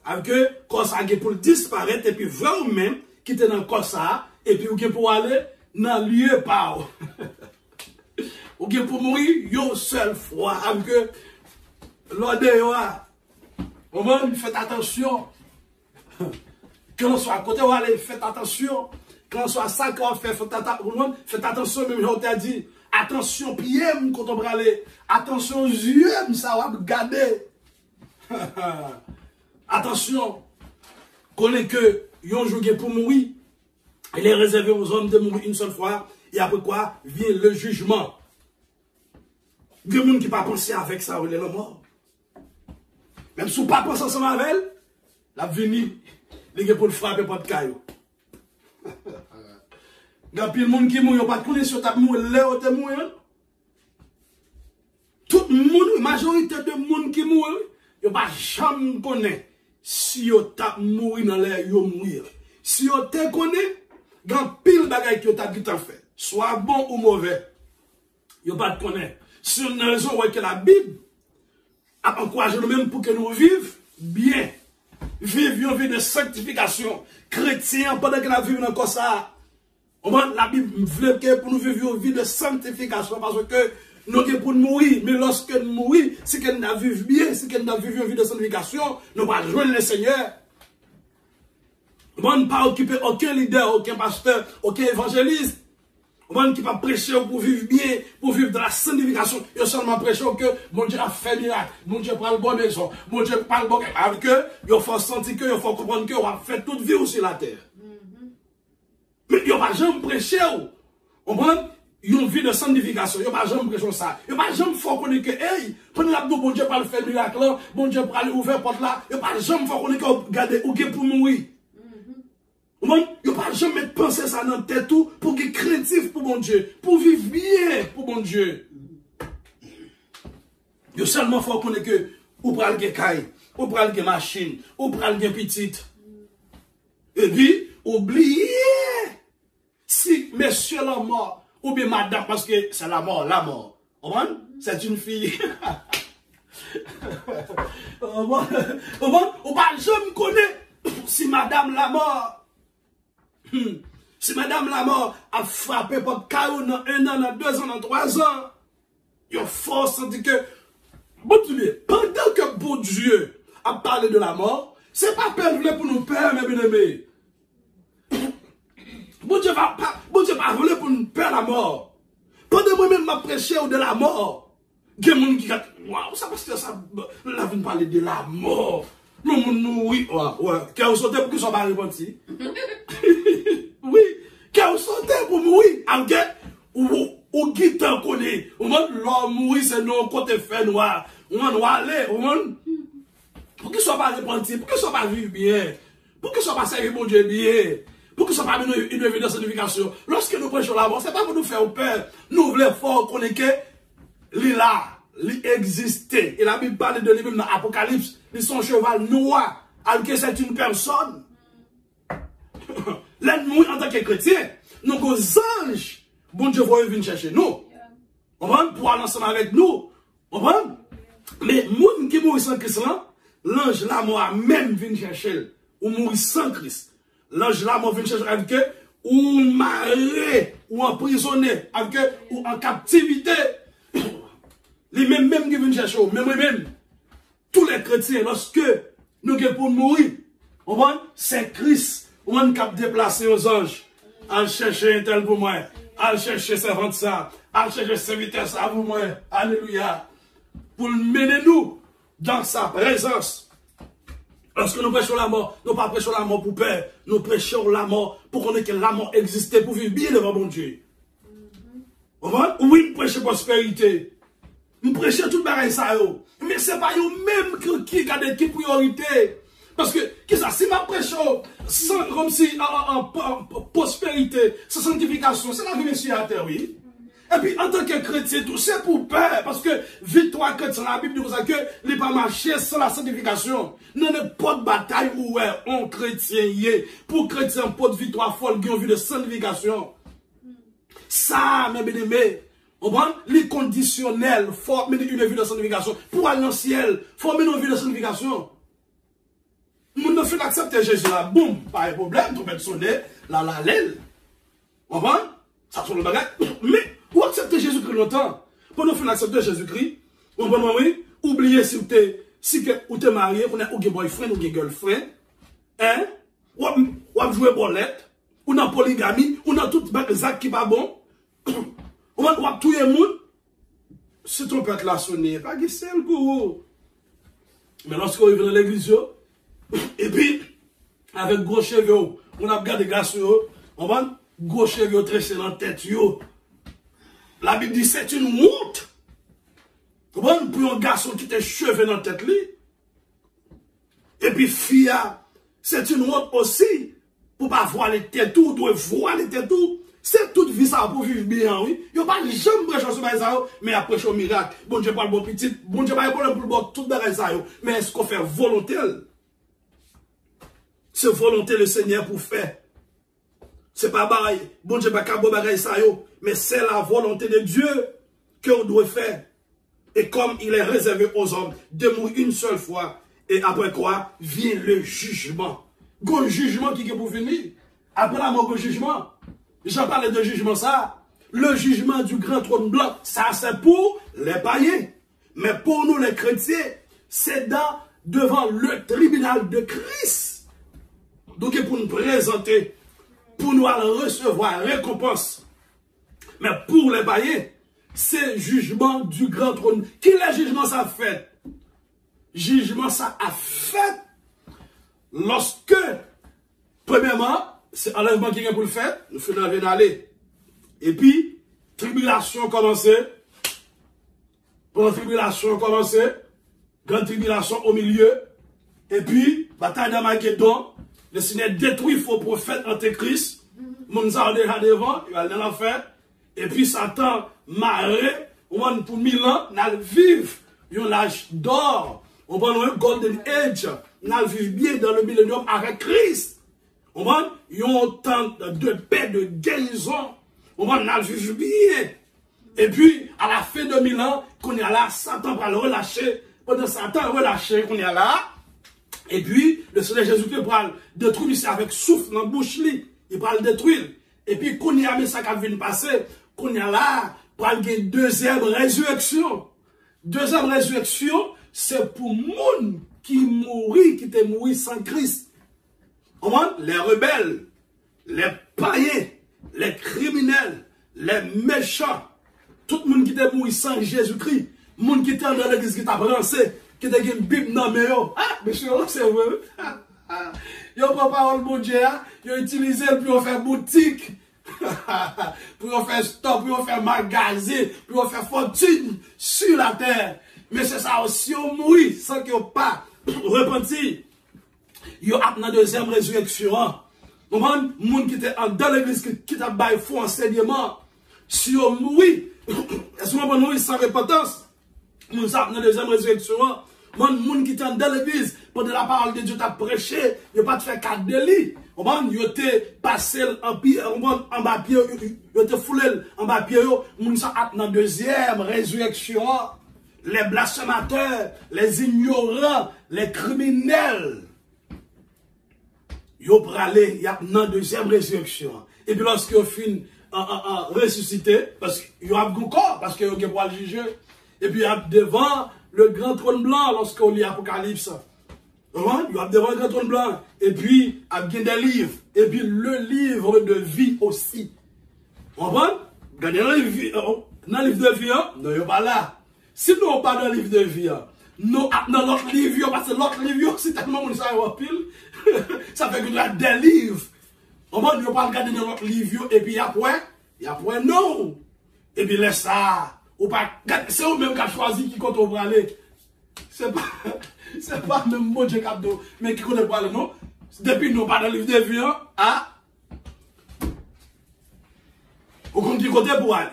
Avec que corps ça pour disparaître et puis vraiment qui était dans le corps ça et puis ou pour aller dans le lieu par ou pour mourir une seule fois avec que l'ordre on va faire attention. Que l'on soit à côté ou aller, faites attention. Que l'on soit à ça qu'on fait, faites attention, même j'en t'ai dit. Attention, pied, quand on va aller. Attention, yeux, ça va garder. Attention. Connaît que, yon joue pour mourir. Il est réservé aux hommes de mourir une seule fois. Et après quoi, vient le jugement. Il y a des gens qui ne pas penser avec ça, il est mort. Même si vous ne pas penser ensemble avec elle, la venue. Les gens pour le frapper pas de caillou. Il y a plus de monde qui mouille, pas de connaître sur ta mouille, là où tu mouille. Tout le monde, la majorité de monde qui mouille, il n'y a pas jamais connaître si vous tap mourir dans l'air, vous mourir. Si vous te connaît, il y a pile de bagaille qui vous tap fait, soit bon ou mauvais. Il n'y a pas de connaître. C'est une raison que la Bible a encouragé nous-mêmes pour que nous vivions bien. Vivre une vie de sanctification. Chrétien, pendant que la vie dans ça. La Bible veut que pour nous vivre une vie de sanctification parce que nous sommes pour mourir. Mais lorsque nous mourons, c'est que nous vivons bien, c'est que nous vivons une vie de sanctification, nous allons rejoindre le Seigneur. Nous ne pas occuper aucun leader, aucun pasteur, aucun évangéliste. Nous qui pas prêcher pour vivre bien, pour vivre dans la sanctification. Ils seulement prêcher que mon Dieu a fait miracle, mon Dieu prend le bon maison, mon Dieu parle bon. Avec eux, il faut sentir que, il faut comprendre que, on a fait toute vie sur la terre. Mais il n'y a pas jamais prêché. une vie de sanctification. Yo pas jamais prêcher ça. Yo pas jamais faut connaître que hey, pendant la bon Dieu pas le faire miracle là, bon Dieu pas aller ouvrir porte là, yo pas jamais faut connaître que regarder ou pour mourir. Yo pas jamais penser ça dans tête tout pour que créatif pour bon Dieu, pour vivre bien pour bon Dieu. Yo seulement faut connaître que ou pral gen caille, ou pral gen machine, ou pral gen petite. Et puis oubliez si monsieur la mort ou bien madame, parce que c'est la mort. C'est une fille. On va jamais connaître si madame la mort. Si madame la mort a frappé pour 1 an, 2 ans, 3 ans, il faut sentir que, bon Dieu, pendant que bon Dieu a parlé de la mort, c'est pas pervers pour nous perdre, mes bien-aimés. Bon Dieu va voler pour nous perdre la mort. Pendant moi-même m'a prêché de la mort, il y a des gens qui disent, waouh, ça parce que ça, là, vous parlez de la mort. Nous, oui, ouais, qui a sauté pour qu'ils ne soient pas repentis. Oui, qui a sauté pour mourir. Ou qui t'en connaît. L'homme mourir, c'est nos côté fait noir. On doit aller, pour qu'ils ne soient pas repentis, pour qu'ils ne soient pas vivre bien, pour qu'ils ne soient pas servis pour Dieu bien. Pour que ce soit pas une évidence de sanctification. Lorsque nous prêchons la mort, ce n'est pas pour nous faire peur. Nous voulons fort connaître que là, il existe. Et la Bible parle de lui-même dans l'Apocalypse. Ils sont cheval noir. Alors que c'est une personne. L'ennemi en tant que chrétien, nous, aux anges, bon Dieu va venir chercher nous. On va pour aller ensemble avec nous. On va. Mais moi qui mourit sans Christ, l'ange la mort même vient chercher. Ou mourir sans Christ. L'ange là, m'a venu chercher avec eux, ou marié, ou emprisonné, avec eux, ou en captivité. Les mêmes qui viennent chercher, même, tous les chrétiens, lorsque nous sommes pour mourir, c'est Christ, on cap déplacer aux anges, à chercher un tel pour moi, à chercher servante ça, à chercher serviteur ça pour moi, alléluia, pour mener nous dans sa présence. Lorsque nous prêchons la mort, nous ne pas prêchons la mort pour peur, nous prêchons la mort pour qu'on ait que la mort existait pour vivre bien devant mon Dieu. Oui, nous prêchons prospérité. Nous prêchons tout le ça. Mais ce n'est pas eux-mêmes qui gardent qui priorité. Parce que, si ma prêchons comme si en prospérité, sans sanctification, c'est la vie sur la terre, oui. Et puis, en tant que chrétien, tout c'est pour peur. Parce que, victoire chrétienne, la Bible nous dit que il n'est pas marché sans la sanctification. Nous n'avons pas de bataille où on chrétien y est. Pour chrétien, pas de victoire folle qui ont vu de sanctification. Ça, mes bien-aimés, on prend les conditionnels, former une vie de sanctification. Pour aller dans le ciel, former une vie de sanctification. Nous ne faisons accepter Jésus là, boum, pas de problème, tout le monde sonne, l'aile. On prend, ça sonne le bagage. Mais, pour accepter Jésus-Christ longtemps, pour nous faire accepter Jésus-Christ, on va oui, oublier si vous êtes marié, ou vous êtes boyfriend, ou vous êtes girlfriend, hein, ou vous jouez bolette, ou dans polygamie, ou dans tout les actes qui ne sont pas bon, ou vous tout le monde, si ton père l'a sonné, pas de sel pour vous. Mais lorsque vous arrivez dans l'église, et puis, avec gros cheveux, on a regardé les garçons, on va gros cheveux tressés dans la tête, la Bible dit c'est une honte. Pour un garçon qui a cheveux dans la tête. Et puis, fille, c'est une honte aussi. Pour ne pas voir les têtes tout, doit voir les têtes tout. C'est toute vie ça pour vivre bien, oui. Il n'y a pas jamais prêché sur ça, mais après au miracle. Bon Dieu parle bon petit, bon Dieu parle pour le bon tout bagage ça. Mais est-ce qu'on fait volonté? C'est volonté le Seigneur pour faire. C'est pas pareil. Bon Dieu pas bon bagage ça, mais c'est la volonté de Dieu qu'on doit faire. Et comme il est réservé aux hommes de mourir une seule fois, et après quoi vient le jugement. Un jugement qui est pour venir. Après la mort, le jugement. J'en parlais de jugement ça. Le jugement du grand trône blanc, ça c'est pour les païens. Mais pour nous les chrétiens, c'est devant le tribunal de Christ. Donc pour nous présenter, pour nous recevoir récompense. Mais pour les païens, c'est jugement du grand trône. Quel est le jugement ça a fait? Jugement ça a fait lorsque, premièrement, c'est enlèvement qui est pour le faire, nous faisons aller. Et puis, tribulation commencé. Pendant tribulation commencé. Grande tribulation au milieu. Et puis, bataille d'Armageddon. Le Seigneur détruit faux prophètes antéchrist. Mounsa déjà devant, il va dans l'enfer. Et puis Satan marre, pour 1000 ans, n'a vivre un âge d'or. On va un golden age, n'a vivre bien dans le millénium avec Christ. On va un temps de paix, de guérison. On va vivre bien. Et puis, à la fin de 1000 ans, qu'on est là, Satan va le relâcher. Pendant Satan relâché, qu'on est là. Et puis, le Seigneur Jésus-Christ va le détruire avec souffle dans la bouche. Il va le détruire. Et puis, qu'on y a mis ça qui vient de passer, qu'on y a là, pour une deuxième résurrection. Deuxième résurrection, c'est pour monde qui mourit, qui était mort sans Christ. Les rebelles, les païens, les criminels, les méchants, tout le monde qui était mort sans Jésus-Christ, le monde qui était dans l'église qui t'a brancé, qui était une Bible dans mes yeux. Ah, monsieur, c'est vrai. Yo pas parole bon Dieu, yo utilisé pour faire boutique, pour faire stock, pour faire magasin, pour faire fortune sur la terre. Mais c'est ça aussi, on mourit sans que pas repenti. Yo a dans deuxième résurrection. Le monde qui était dans l'église qui t'a baillé faux enseignement, si on mourit, est-ce qu'on peut mourir sans repentance? Nous avons dans deuxième résurrection. Moun qui était dans l'église, pendant la parole de Dieu t'a prêché, il pas de faire 4 délits. Il était passé en bas pied, il était foulé en bas pied, moun sa a dans deuxième résurrection. Les blasphémateurs, les ignorants, les criminels. Yo pralé, il y a dans deuxième résurrection. Et puis lorsque yo fin ressuscité, parce qu'il y a un corps, parce qu'il y a pour le juger. Et puis devant le grand trône blanc, lorsqu'on lit Apocalypse. Il y a devant le grand trône blanc. Et puis, il y a des livres. Et puis, le livre de vie aussi. Vous comprenez? Dans le livre de vie, non, il n'y a pas là. Si nous n'avons pas dans le livre de vie, nous, dans l'autre livre, parce que l'autre livre, c'est tellement mon ça pile. Ça fait que nous avons des livres. Vous comprenez? Nous ne pas regarder dans l'autre livre. Et puis, après, non. Et puis, laisse ça. C'est eux-mêmes qui ont choisi qui compte pour aller. C'est pas même bon Dieu qui a mais qui compte pour aller, non? Depuis nous, pas dans le livre de vie, ah? Au compte qui compte pour aller.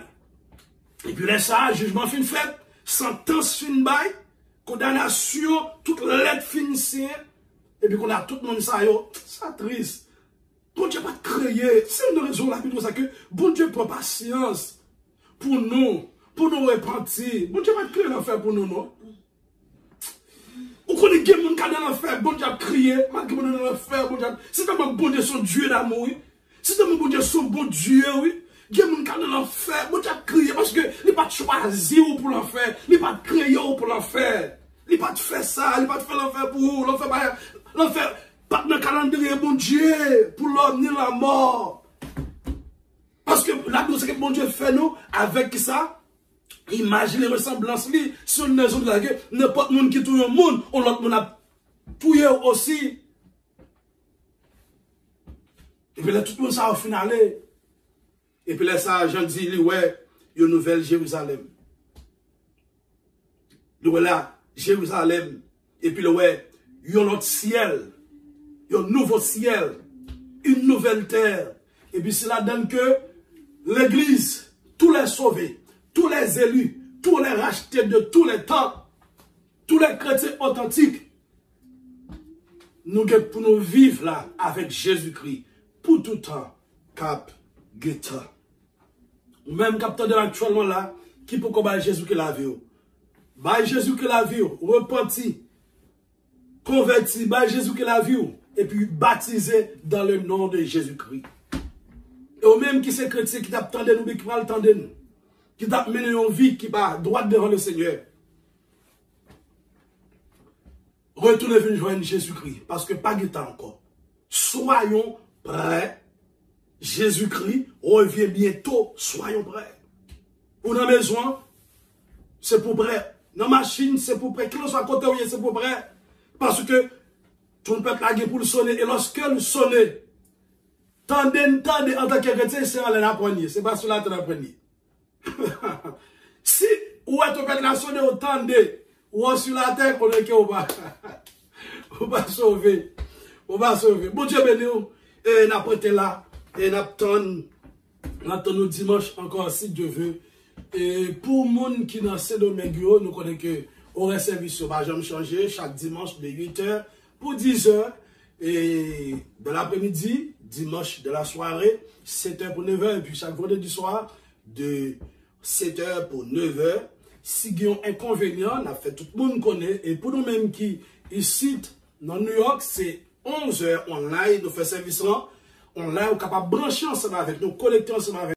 Et puis là, ça, jugement fin fait, sentence fin bail, condamnation, toute lettre fin signe, et puis qu'on a tout le monde ça, ça triste. Bon Dieu pas créer. C'est une raison là, pour ça que bon Dieu prend patience pour nous repentir. Bon Dieu va créer l'enfer pour nous, non? Ou qu'on est quelqu'un qui a dans l'enfer, bon Dieu a crié, malgré que dans l'enfer, bon Dieu. C'est tellement bon Dieu son Dieu d'amour, oui. C'est tellement bon Dieu son bon Dieu, oui. Quelqu'un qui a dans l'enfer, bon Dieu a crié parce que il n'a pas choisi pour l'enfer, il n'a pas créé pour l'enfer. Il n'a pas fait ça, il n'a pas fait l'enfer pour vous, l'enfer pas dans le calendrier, bon Dieu, pour l'homme ni la mort. Parce que là, c'est que bon Dieu fait nous avec ça. Imaginez les ressemblances, si on est là, n'importe monde qui touille au monde, on a touillé aussi. Et puis là, tout le monde ça au final. Et puis là, ça, j'en dis, ouais, il y a une nouvelle Jérusalem. Là, Jérusalem. Et puis là, ouais, il y a un autre ciel. Il y a un nouveau ciel. Une nouvelle terre. Et puis c'est là donne que l'église, tous les sauvés, tous les élus, tous les rachetés de tous les temps, tous les chrétiens authentiques, nous pour nous vivre là avec Jésus-Christ pour tout temps, cap, guetta. Ou même capteur de actuellement là, qui peut combattre Jésus qui la vie. Bah Jésus qui la vie, repenti, converti, bah Jésus qui la vie, et puis baptisé dans le nom de Jésus-Christ. Et au même qui c'est chrétien qui t'attendait nous, qui va l'attendre nous, qui t'a mené une vie qui va droite devant le Seigneur. Retournez venir joindre Jésus-Christ, parce que pas de temps encore. Soyons prêts. Jésus-Christ revient bientôt. Soyons prêts. Pour la maison, c'est pour prêt. Dans la machine, c'est pour prêt. Qu'il soit côté, c'est pour prêt. Parce que tout le peuple a gagné pour le sonner. Et lorsque le sonner, tendez en tant que chrétien, c'est en l'apprendre. C'est pas cela que l'apprendre. Si ou est au national autant de ou sur la terre qu'on est que on va sauver. On va sauver. Bon Dieu béni nous et n'a prêté là et n'attend nous dimanche encore si Dieu veut. Et pour moun qui dans ce domaine nous connaissons que horaire service va jamais changer chaque dimanche de 8h pour 10h et de l'après-midi, dimanche de la soirée, 7h pour 9h et puis chaque vendredi soir de 7h pour 9h. Si il y a un inconvénient, on a fait tout le monde connaît et pour nous-mêmes qui ici dans New York, c'est 11h online, nous faisons service là, online, on est capable de brancher ensemble avec nous, connecter ensemble avec